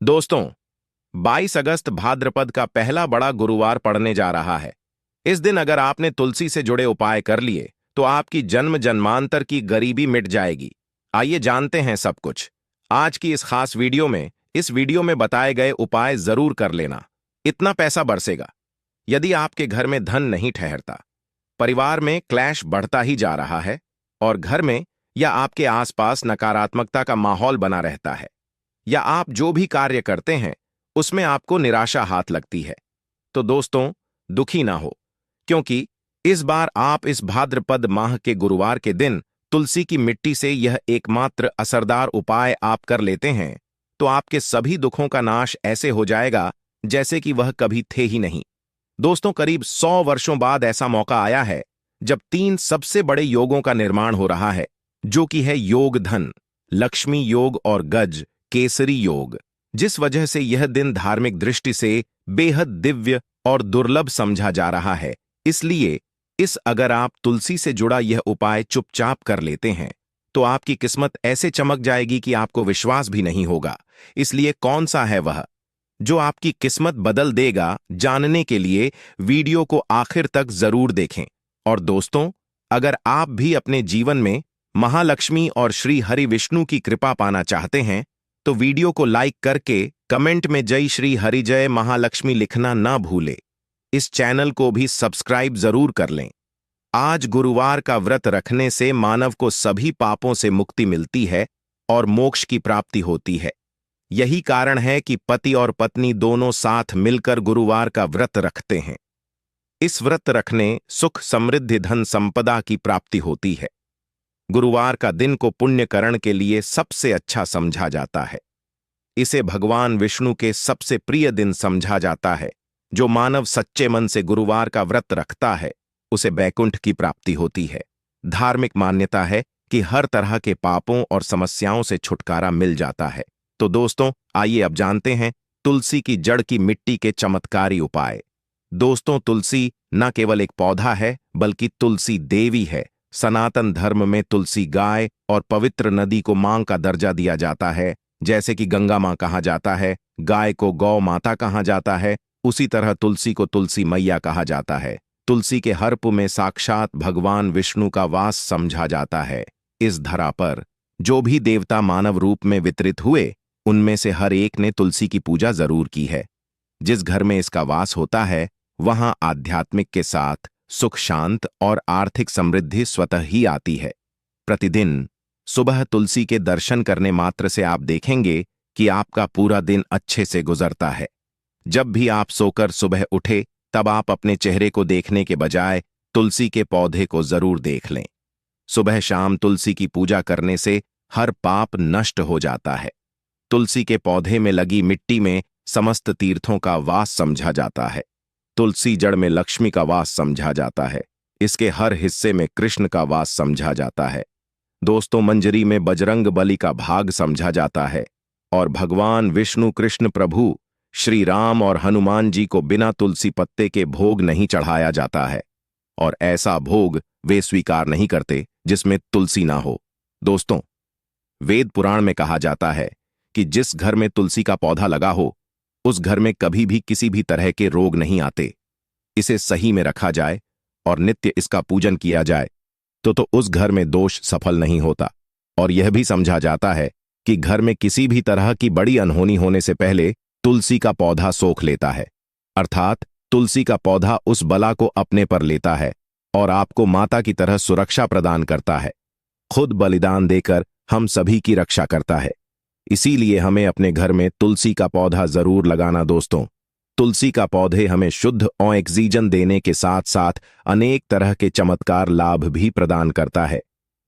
दोस्तों, 22 अगस्त भाद्रपद का पहला बड़ा गुरुवार पड़ने जा रहा है। इस दिन अगर आपने तुलसी से जुड़े उपाय कर लिए तो आपकी जन्म जन्मांतर की गरीबी मिट जाएगी। आइए जानते हैं सब कुछ आज की इस खास वीडियो में। इस वीडियो में बताए गए उपाय जरूर कर लेना, इतना पैसा बरसेगा। यदि आपके घर में धन नहीं ठहरता, परिवार में क्लैश बढ़ता ही जा रहा है और घर में या आपके आसपास नकारात्मकता का माहौल बना रहता है, या आप जो भी कार्य करते हैं उसमें आपको निराशा हाथ लगती है, तो दोस्तों दुखी ना हो, क्योंकि इस बार आप इस भाद्रपद माह के गुरुवार के दिन तुलसी की मिट्टी से यह एकमात्र असरदार उपाय आप कर लेते हैं तो आपके सभी दुखों का नाश ऐसे हो जाएगा जैसे कि वह कभी थे ही नहीं। दोस्तों, करीब 100 वर्षों बाद ऐसा मौका आया है जब 3 सबसे बड़े योगों का निर्माण हो रहा है, जो कि है योग धन, लक्ष्मी योग और गज केसरी योग, जिस वजह से यह दिन धार्मिक दृष्टि से बेहद दिव्य और दुर्लभ समझा जा रहा है। इसलिए अगर आप तुलसी से जुड़ा यह उपाय चुपचाप कर लेते हैं तो आपकी किस्मत ऐसे चमक जाएगी कि आपको विश्वास भी नहीं होगा। इसलिए कौन सा है वह जो आपकी किस्मत बदल देगा, जानने के लिए वीडियो को आखिर तक जरूर देखें। और दोस्तों, अगर आप भी अपने जीवन में महालक्ष्मी और श्री हरि विष्णु की कृपा पाना चाहते हैं तो वीडियो को लाइक करके कमेंट में जय श्री हरि जय महालक्ष्मी लिखना ना भूले। इस चैनल को भी सब्सक्राइब जरूर कर लें। आज गुरुवार का व्रत रखने से मानव को सभी पापों से मुक्ति मिलती है और मोक्ष की प्राप्ति होती है। यही कारण है कि पति और पत्नी दोनों साथ मिलकर गुरुवार का व्रत रखते हैं। इस व्रत रखने सुख समृद्धि धन संपदा की प्राप्ति होती है। गुरुवार का दिन को पुण्यकरण के लिए सबसे अच्छा समझा जाता है। इसे भगवान विष्णु के सबसे प्रिय दिन समझा जाता है। जो मानव सच्चे मन से गुरुवार का व्रत रखता है उसे बैकुंठ की प्राप्ति होती है। धार्मिक मान्यता है कि हर तरह के पापों और समस्याओं से छुटकारा मिल जाता है। तो दोस्तों, आइए अब जानते हैं तुलसी की जड़ की मिट्टी के चमत्कारी उपाय। दोस्तों, तुलसी न केवल एक पौधा है बल्कि तुलसी देवी है। सनातन धर्म में तुलसी गाय और पवित्र नदी को मां का दर्जा दिया जाता है। जैसे कि गंगा मां कहा जाता है, गाय को गौ माता कहा जाता है, उसी तरह तुलसी को तुलसी मैया कहा जाता है। तुलसी के हर्प में साक्षात भगवान विष्णु का वास समझा जाता है। इस धरा पर जो भी देवता मानव रूप में वितरित हुए उनमें से हर एक ने तुलसी की पूजा जरूर की है। जिस घर में इसका वास होता है वहां आध्यात्मिक के साथ सुख शांत और आर्थिक समृद्धि स्वतः ही आती है। प्रतिदिन सुबह तुलसी के दर्शन करने मात्र से आप देखेंगे कि आपका पूरा दिन अच्छे से गुजरता है। जब भी आप सोकर सुबह उठे तब आप अपने चेहरे को देखने के बजाय तुलसी के पौधे को जरूर देख लें। सुबह शाम तुलसी की पूजा करने से हर पाप नष्ट हो जाता है। तुलसी के पौधे में लगी मिट्टी में समस्त तीर्थों का वास समझा जाता है। तुलसी जड़ में लक्ष्मी का वास समझा जाता है। इसके हर हिस्से में कृष्ण का वास समझा जाता है। दोस्तों, मंजरी में बजरंग बली का भाग समझा जाता है और भगवान विष्णु, कृष्ण प्रभु, श्री राम और हनुमान जी को बिना तुलसी पत्ते के भोग नहीं चढ़ाया जाता है और ऐसा भोग वे स्वीकार नहीं करते जिसमें तुलसी ना हो। दोस्तों, वेद पुराण में कहा जाता है कि जिस घर में तुलसी का पौधा लगा हो उस घर में कभी भी किसी भी तरह के रोग नहीं आते। इसे सही में रखा जाए और नित्य इसका पूजन किया जाए तो उस घर में दोष सफल नहीं होता। और यह भी समझा जाता है कि घर में किसी भी तरह की बड़ी अनहोनी होने से पहले तुलसी का पौधा सोख लेता है, अर्थात तुलसी का पौधा उस बला को अपने पर लेता है और आपको माता की तरह सुरक्षा प्रदान करता है। खुद बलिदान देकर हम सभी की रक्षा करता है। इसीलिए हमें अपने घर में तुलसी का पौधा जरूर लगाना। दोस्तों, तुलसी का पौधे हमें शुद्ध ऑक्सीजन देने के साथ साथ अनेक तरह के चमत्कार लाभ भी प्रदान करता है,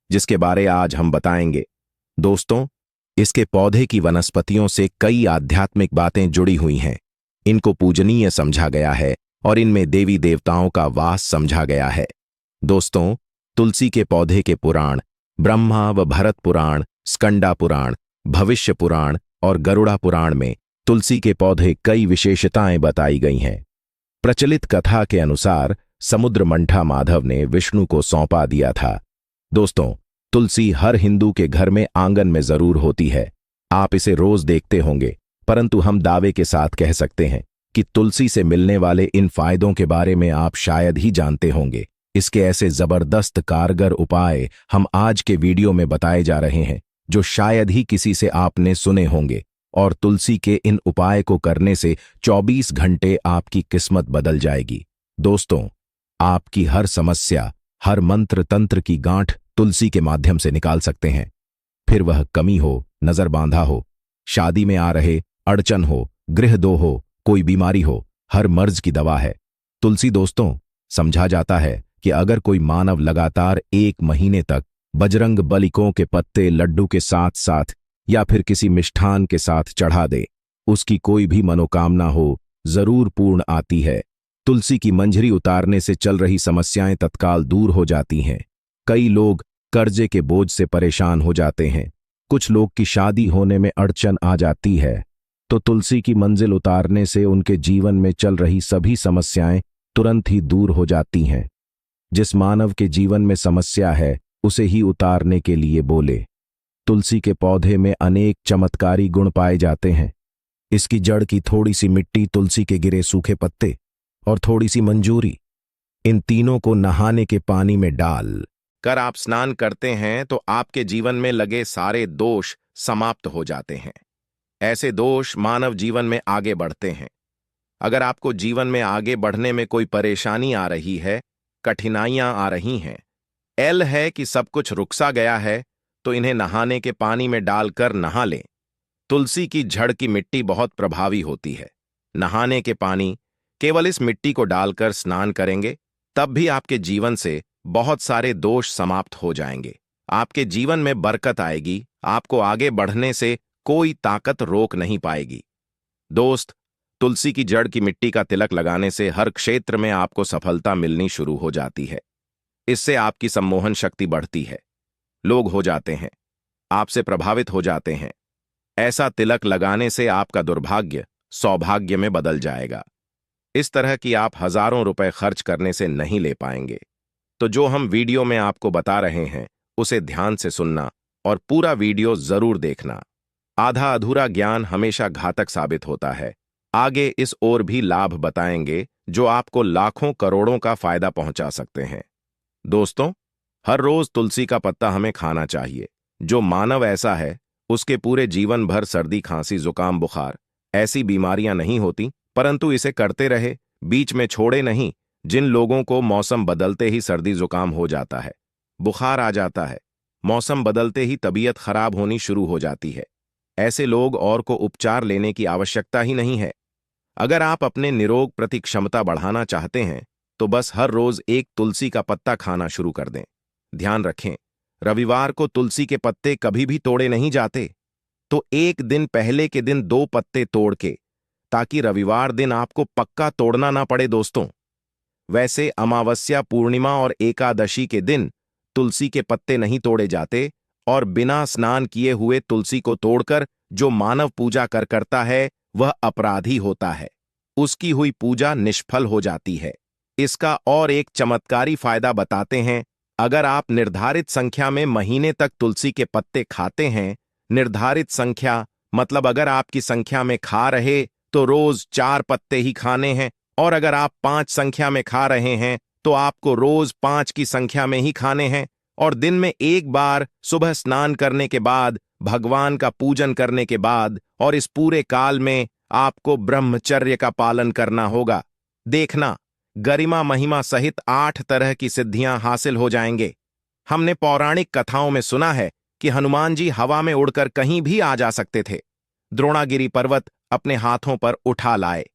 जिसके बारे आज हम बताएंगे। दोस्तों, इसके पौधे की वनस्पतियों से कई आध्यात्मिक बातें जुड़ी हुई हैं। इनको पूजनीय समझा गया है और इनमें देवी देवताओं का वास समझा गया है। दोस्तों, तुलसी के पौधे के पुराण ब्रह्मा व भरत पुराण, स्कंदा पुराण, भविष्य पुराण और गरुड़ा पुराण में तुलसी के पौधे कई विशेषताएं बताई गई हैं। प्रचलित कथा के अनुसार समुद्र मंठा माधव ने विष्णु को सौंपा दिया था। दोस्तों, तुलसी हर हिंदू के घर में आंगन में जरूर होती है। आप इसे रोज देखते होंगे। परंतु हम दावे के साथ कह सकते हैं कि तुलसी से मिलने वाले इन फायदों के बारे में आप शायद ही जानते होंगे। इसके ऐसे जबरदस्त कारगर उपाय हम आज के वीडियो में बताए जा रहे हैं जो शायद ही किसी से आपने सुने होंगे, और तुलसी के इन उपाय को करने से 24 घंटे आपकी किस्मत बदल जाएगी। दोस्तों, आपकी हर समस्या, हर मंत्र तंत्र की गांठ तुलसी के माध्यम से निकाल सकते हैं। फिर वह कमी हो, नजर बांधा हो, शादी में आ रहे अड़चन हो, गृह दोष हो, कोई बीमारी हो, हर मर्ज की दवा है तुलसी। दोस्तों, समझा जाता है कि अगर कोई मानव लगातार 1 महीने तक बजरंग बलिकों के पत्ते लड्डू के साथ साथ या फिर किसी मिष्ठान के साथ चढ़ा दे, उसकी कोई भी मनोकामना हो जरूर पूर्ण आती है। तुलसी की मंजरी उतारने से चल रही समस्याएं तत्काल दूर हो जाती हैं। कई लोग कर्जे के बोझ से परेशान हो जाते हैं, कुछ लोग की शादी होने में अड़चन आ जाती है, तो तुलसी की मंजिल उतारने से उनके जीवन में चल रही सभी समस्याएं तुरंत ही दूर हो जाती हैं। जिस मानव के जीवन में समस्या है उसे ही उतारने के लिए बोले। तुलसी के पौधे में अनेक चमत्कारी गुण पाए जाते हैं। इसकी जड़ की थोड़ी सी मिट्टी, तुलसी के गिरे सूखे पत्ते और थोड़ी सी मंजूरी, इन तीनों को नहाने के पानी में डाल कर आप स्नान करते हैं तो आपके जीवन में लगे सारे दोष समाप्त हो जाते हैं। ऐसे दोष मानव जीवन में आगे बढ़ते हैं। अगर आपको जीवन में आगे बढ़ने में कोई परेशानी आ रही है, कठिनाइयां आ रही हैं, एल है कि सब कुछ रुकसा गया है, तो इन्हें नहाने के पानी में डालकर नहा लें। तुलसी की जड़ की मिट्टी बहुत प्रभावी होती है। नहाने के पानी केवल इस मिट्टी को डालकर स्नान करेंगे तब भी आपके जीवन से बहुत सारे दोष समाप्त हो जाएंगे। आपके जीवन में बरकत आएगी। आपको आगे बढ़ने से कोई ताकत रोक नहीं पाएगी। दोस्त, तुलसी की जड़ की मिट्टी का तिलक लगाने से हर क्षेत्र में आपको सफलता मिलनी शुरू हो जाती है। इससे आपकी सम्मोहन शक्ति बढ़ती है। लोग हो जाते हैं, आपसे प्रभावित हो जाते हैं। ऐसा तिलक लगाने से आपका दुर्भाग्य सौभाग्य में बदल जाएगा। इस तरह की आप हजारों रुपए खर्च करने से नहीं ले पाएंगे। तो जो हम वीडियो में आपको बता रहे हैं उसे ध्यान से सुनना और पूरा वीडियो जरूर देखना। आधा अधूरा ज्ञान हमेशा घातक साबित होता है। आगे इस ओर भी लाभ बताएंगे जो आपको लाखों करोड़ों का फायदा पहुंचा सकते हैं। दोस्तों, हर रोज तुलसी का पत्ता हमें खाना चाहिए। जो मानव ऐसा है उसके पूरे जीवन भर सर्दी, खांसी, जुकाम, बुखार ऐसी बीमारियां नहीं होती, परंतु इसे करते रहे, बीच में छोड़े नहीं। जिन लोगों को मौसम बदलते ही सर्दी जुकाम हो जाता है, बुखार आ जाता है, मौसम बदलते ही तबीयत खराब होनी शुरू हो जाती है, ऐसे लोग और को उपचार लेने की आवश्यकता ही नहीं है। अगर आप अपने निरोग प्रति क्षमता बढ़ाना चाहते हैं तो बस हर रोज एक तुलसी का पत्ता खाना शुरू कर दें। ध्यान रखें, रविवार को तुलसी के पत्ते कभी भी तोड़े नहीं जाते, तो एक दिन पहले के दिन 2 पत्ते तोड़ के, ताकि रविवार दिन आपको पक्का तोड़ना ना पड़े। दोस्तों, वैसे अमावस्या, पूर्णिमा और एकादशी के दिन तुलसी के पत्ते नहीं तोड़े जाते, और बिना स्नान किए हुए तुलसी को तोड़कर जो मानव पूजा करता है वह अपराधी होता है। उसकी हुई पूजा निष्फल हो जाती है। इसका और एक चमत्कारी फायदा बताते हैं। अगर आप निर्धारित संख्या में महीने तक तुलसी के पत्ते खाते हैं, निर्धारित संख्या मतलब अगर आपकी संख्या में खा रहे तो रोज 4 पत्ते ही खाने हैं, और अगर आप 5 संख्या में खा रहे हैं तो आपको रोज 5 की संख्या में ही खाने हैं, और दिन में एक बार सुबह स्नान करने के बाद, भगवान का पूजन करने के बाद, और इस पूरे काल में आपको ब्रह्मचर्य का पालन करना होगा। देखना, गरिमा महिमा सहित 8 तरह की सिद्धियां हासिल हो जाएंगे। हमने पौराणिक कथाओं में सुना है कि हनुमान जी हवा में उड़कर कहीं भी आ जा सकते थे। द्रोणागिरी पर्वत अपने हाथों पर उठा लाए।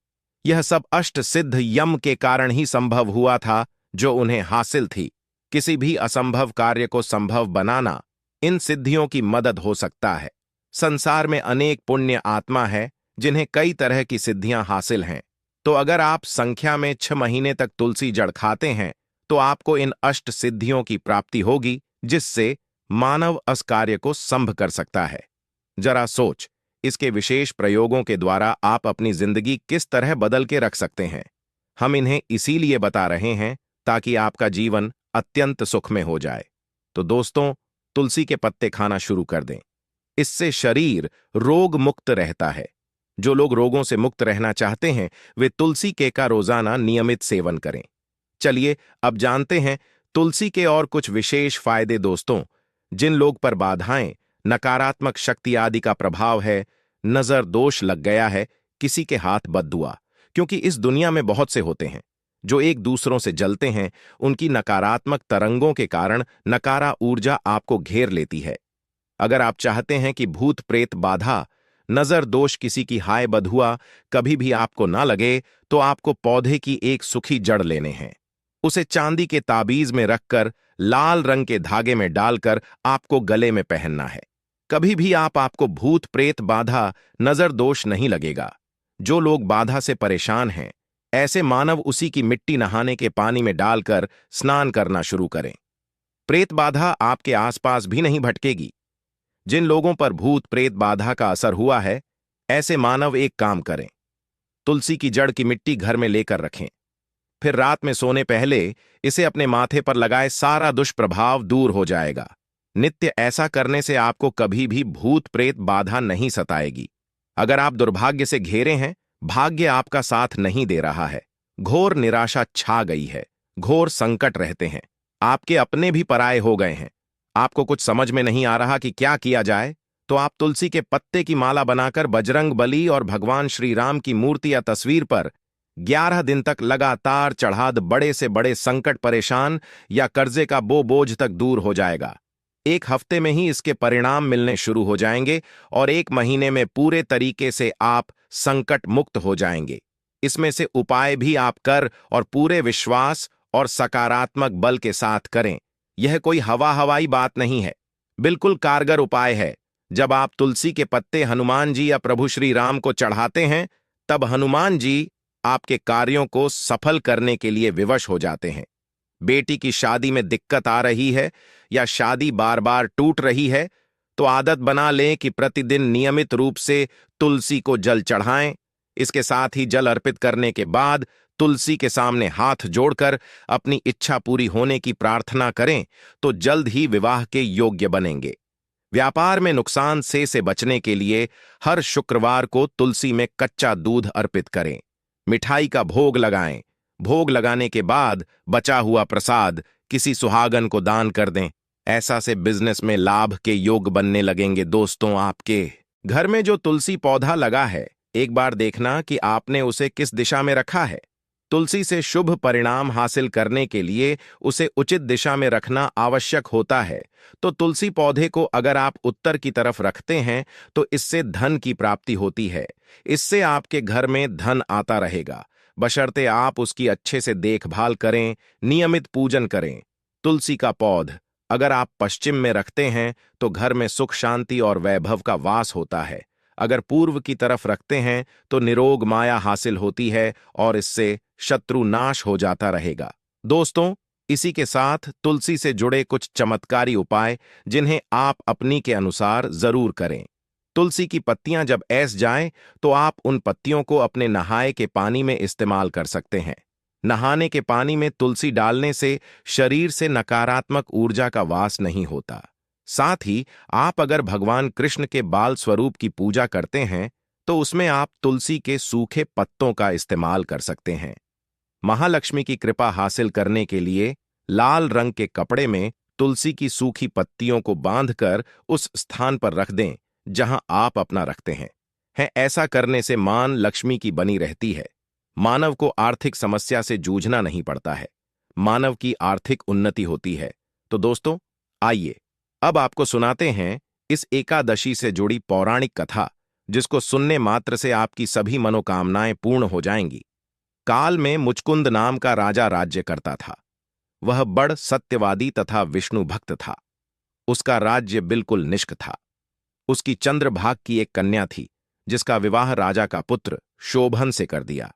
यह सब अष्ट सिद्ध यम के कारण ही संभव हुआ था जो उन्हें हासिल थी। किसी भी असंभव कार्य को संभव बनाना इन सिद्धियों की मदद हो सकता है। संसार में अनेक पुण्य आत्मा है जिन्हें कई तरह की सिद्धियां हासिल हैं। तो अगर आप संख्या में 6 महीने तक तुलसी जड़ खाते हैं तो आपको इन अष्ट सिद्धियों की प्राप्ति होगी, जिससे मानव अस कार्य को संभ कर सकता है। जरा सोच, इसके विशेष प्रयोगों के द्वारा आप अपनी जिंदगी किस तरह बदल के रख सकते हैं। हम इन्हें इसीलिए बता रहे हैं ताकि आपका जीवन अत्यंत सुखमय हो जाए। तो दोस्तों, तुलसी के पत्ते खाना शुरू कर दें। इससे शरीर रोग मुक्त रहता है। जो लोग रोगों से मुक्त रहना चाहते हैं वे तुलसी के का रोजाना नियमित सेवन करें। चलिए अब जानते हैं तुलसी के और कुछ विशेष फायदे। दोस्तों, जिन लोग पर बाधाएं, नकारात्मक शक्ति आदि का प्रभाव है, नजर दोष लग गया है, किसी के हाथ बद्दुआ, क्योंकि इस दुनिया में बहुत से होते हैं जो एक दूसरों से जलते हैं, उनकी नकारात्मक तरंगों के कारण नकारा ऊर्जा आपको घेर लेती है। अगर आप चाहते हैं कि भूत प्रेत बाधा, नजर दोष, किसी की हाय बधुआ कभी भी आपको ना लगे, तो आपको पौधे की एक सूखी जड़ लेने हैं। उसे चांदी के ताबीज में रखकर लाल रंग के धागे में डालकर आपको गले में पहनना है। कभी भी आपको भूत प्रेत बाधा, नजर दोष नहीं लगेगा। जो लोग बाधा से परेशान हैं, ऐसे मानव उसी की मिट्टी नहाने के पानी में डालकर स्नान करना शुरू करें। प्रेत बाधा आपके आसपास भी नहीं भटकेगी। जिन लोगों पर भूत प्रेत बाधा का असर हुआ है, ऐसे मानव एक काम करें, तुलसी की जड़ की मिट्टी घर में लेकर रखें। फिर रात में सोने पहले इसे अपने माथे पर लगाए, सारा दुष्प्रभाव दूर हो जाएगा। नित्य ऐसा करने से आपको कभी भी भूत प्रेत बाधा नहीं सताएगी। अगर आप दुर्भाग्य से घेरे हैं, भाग्य आपका साथ नहीं दे रहा है, घोर निराशा छा गई है, घोर संकट रहते हैं, आपके अपने भी पराये हो गए हैं, आपको कुछ समझ में नहीं आ रहा कि क्या किया जाए, तो आप तुलसी के पत्ते की माला बनाकर बजरंग बली और भगवान श्री राम की मूर्ति या तस्वीर पर 11 दिन तक लगातार चढ़ा दे। बड़े से बड़े संकट, परेशान या कर्जे का बोझ तक दूर हो जाएगा। 1 हफ्ते में ही इसके परिणाम मिलने शुरू हो जाएंगे और 1 महीने में पूरे तरीके से आप संकट मुक्त हो जाएंगे। इसमें से उपाय भी आप कर और पूरे विश्वास और सकारात्मक बल के साथ करें। यह कोई हवाई बात नहीं है, बिल्कुल कारगर उपाय है। जब आप तुलसी के पत्ते हनुमान जी या प्रभु श्री राम को चढ़ाते हैं, तब हनुमान जी आपके कार्यों को सफल करने के लिए विवश हो जाते हैं। बेटी की शादी में दिक्कत आ रही है या शादी बार बार टूट रही है, तो आदत बना लें कि प्रतिदिन नियमित रूप से तुलसी को जल चढ़ाएं। इसके साथ ही जल अर्पित करने के बाद तुलसी के सामने हाथ जोड़कर अपनी इच्छा पूरी होने की प्रार्थना करें, तो जल्द ही विवाह के योग्य बनेंगे। व्यापार में नुकसान से बचने के लिए हर शुक्रवार को तुलसी में कच्चा दूध अर्पित करें, मिठाई का भोग लगाएं। भोग लगाने के बाद बचा हुआ प्रसाद किसी सुहागन को दान कर दें। ऐसा से बिजनेस में लाभ के योग बनने लगेंगे। दोस्तों, आपके घर में जो तुलसी पौधा लगा है, एक बार देखना कि आपने उसे किस दिशा में रखा है। तुलसी से शुभ परिणाम हासिल करने के लिए उसे उचित दिशा में रखना आवश्यक होता है। तो तुलसी पौधे को अगर आप उत्तर की तरफ रखते हैं, तो इससे धन की प्राप्ति होती है। इससे आपके घर में धन आता रहेगा, बशर्ते आप उसकी अच्छे से देखभाल करें, नियमित पूजन करें। तुलसी का पौध अगर आप पश्चिम में रखते हैं, तो घर में सुख, शांति और वैभव का वास होता है। अगर पूर्व की तरफ रखते हैं, तो निरोग माया हासिल होती है और इससे शत्रु नाश हो जाता रहेगा। दोस्तों, इसी के साथ तुलसी से जुड़े कुछ चमत्कारी उपाय जिन्हें आप अपनी के अनुसार जरूर करें। तुलसी की पत्तियां जब ऐस जाएं, तो आप उन पत्तियों को अपने नहाए के पानी में इस्तेमाल कर सकते हैं। नहाने के पानी में तुलसी डालने से शरीर से नकारात्मक ऊर्जा का वास नहीं होता। साथ ही आप अगर भगवान कृष्ण के बाल स्वरूप की पूजा करते हैं, तो उसमें आप तुलसी के सूखे पत्तों का इस्तेमाल कर सकते हैं। महालक्ष्मी की कृपा हासिल करने के लिए लाल रंग के कपड़े में तुलसी की सूखी पत्तियों को बांधकर उस स्थान पर रख दें जहां आप अपना रखते हैं। ऐसा करने से मान लक्ष्मी की बनी रहती है। मानव को आर्थिक समस्या से जूझना नहीं पड़ता है, मानव की आर्थिक उन्नति होती है। तो दोस्तों, आइए अब आपको सुनाते हैं इस एकादशी से जुड़ी पौराणिक कथा, जिसको सुनने मात्र से आपकी सभी मनोकामनाएं पूर्ण हो जाएंगी। काल में मुचकुंद नाम का राजा राज्य करता था। वह बड़ सत्यवादी तथा विष्णु भक्त था। उसका राज्य बिल्कुल निष्क था। उसकी चंद्रभाग की एक कन्या थी, जिसका विवाह राजा का पुत्र शोभन से कर दिया।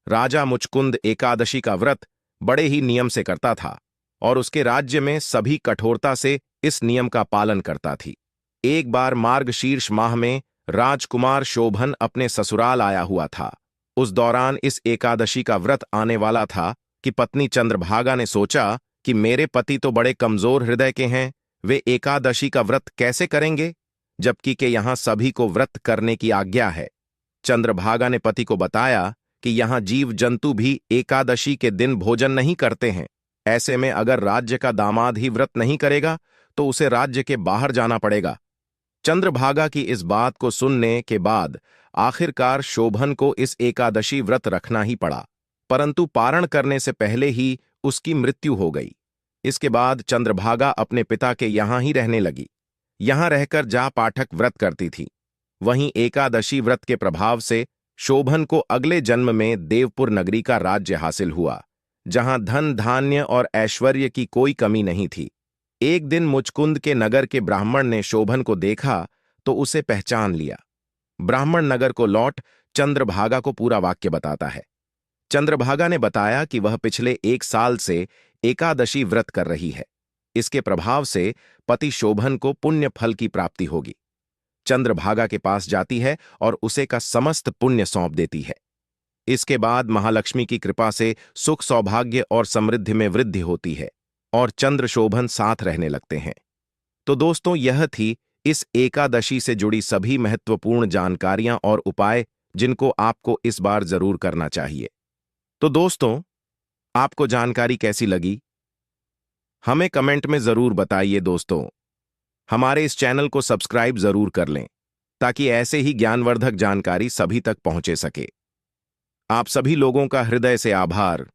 राजा मुचकुंद एकादशी का व्रत बड़े ही नियम से करता था और उसके राज्य में सभी कठोरता से इस नियम का पालन करता थी। एक बार मार्गशीर्ष माह में राजकुमार शोभन अपने ससुराल आया हुआ था। उस दौरान इस एकादशी का व्रत आने वाला था कि पत्नी चंद्रभागा ने सोचा कि मेरे पति तो बड़े कमजोर हृदय के हैं, वे एकादशी का व्रत कैसे करेंगे, जबकि के यहां सभी को व्रत करने की आज्ञा है। चंद्रभागा ने पति को बताया कि यहाँ जीव जंतु भी एकादशी के दिन भोजन नहीं करते हैं। ऐसे में अगर राज्य का दामाद ही व्रत नहीं करेगा तो उसे राज्य के बाहर जाना पड़ेगा। चंद्रभागा की इस बात को सुनने के बाद आखिरकार शोभन को इस एकादशी व्रत रखना ही पड़ा, परंतु पारण करने से पहले ही उसकी मृत्यु हो गई। इसके बाद चंद्रभागा अपने पिता के यहां ही रहने लगी। यहां रहकर जा पाठक व्रत करती थी। वहीं एकादशी व्रत के प्रभाव से शोभन को अगले जन्म में देवपुर नगरी का राज्य हासिल हुआ, जहां धन धान्य और ऐश्वर्य की कोई कमी नहीं थी। एक दिन मुचकुंद के नगर के ब्राह्मण ने शोभन को देखा तो उसे पहचान लिया। ब्राह्मण नगर को लौट चंद्रभागा को पूरा वाक्य बताता है। चंद्रभागा ने बताया कि वह पिछले 1 साल से एकादशी व्रत कर रही है। इसके प्रभाव से पति शोभन को पुण्य फल की प्राप्ति होगी। चंद्रभागा के पास जाती है और उसे का समस्त पुण्य सौंप देती है। इसके बाद महालक्ष्मी की कृपा से सुख सौभाग्य और समृद्धि में वृद्धि होती है और चंद्र शोभन साथ रहने लगते हैं। तो दोस्तों, यह थी इस एकादशी से जुड़ी सभी महत्वपूर्ण जानकारियां और उपाय जिनको आपको इस बार जरूर करना चाहिए। तो दोस्तों, आपको जानकारी कैसी लगी हमें कमेंट में जरूर बताइए। दोस्तों, हमारे इस चैनल को सब्सक्राइब जरूर कर लें ताकि ऐसे ही ज्ञानवर्धक जानकारी सभी तक पहुंचे सके। आप सभी लोगों का हृदय से आभार।